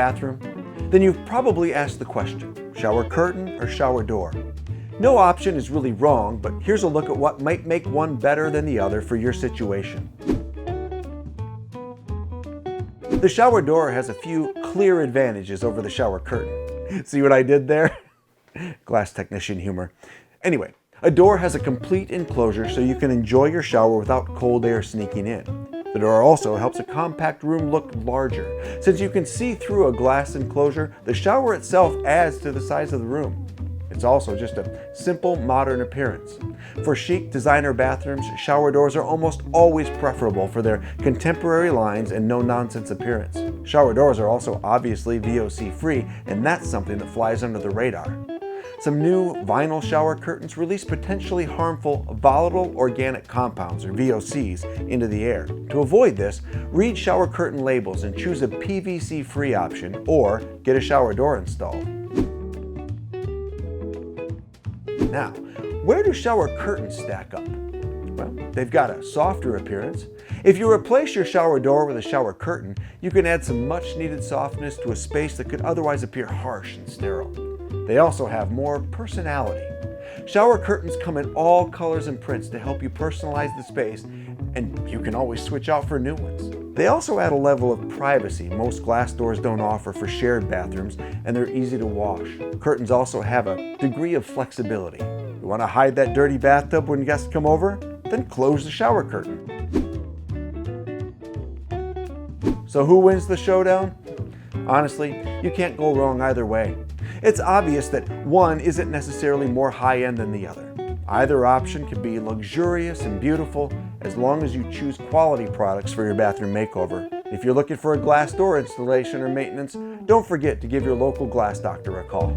bathroom? Then you've probably asked the question, shower curtain or shower door? No option is really wrong, but here's a look at what might make one better than the other for your situation. The shower door has a few clear advantages over the shower curtain. See what I did there? Glass technician humor. Anyway, a door has a complete enclosure so you can enjoy your shower without cold air sneaking in. The door also helps a compact room look larger. Since you can see through a glass enclosure, the shower itself adds to the size of the room. It's also just a simple, modern appearance. For chic designer bathrooms, shower doors are almost always preferable for their contemporary lines and no-nonsense appearance. Shower doors are also obviously VOC-free, and that's something that flies under the radar. Some new vinyl shower curtains release potentially harmful volatile organic compounds, or VOCs, into the air. To avoid this, read shower curtain labels and choose a PVC-free option, or get a shower door installed. Now, where do shower curtains stack up? Well, they've got a softer appearance. If you replace your shower door with a shower curtain, you can add some much-needed softness to a space that could otherwise appear harsh and sterile. They also have more personality. Shower curtains come in all colors and prints to help you personalize the space, and you can always switch out for new ones. They also add a level of privacy most glass doors don't offer for shared bathrooms, and they're easy to wash. Curtains also have a degree of flexibility. You want to hide that dirty bathtub when guests come over? Then close the shower curtain. So who wins the showdown? Honestly, you can't go wrong either way. It's obvious that one isn't necessarily more high-end than the other. Either option can be luxurious and beautiful as long as you choose quality products for your bathroom makeover. If you're looking for a glass door installation or maintenance, don't forget to give your local glass doctor a call.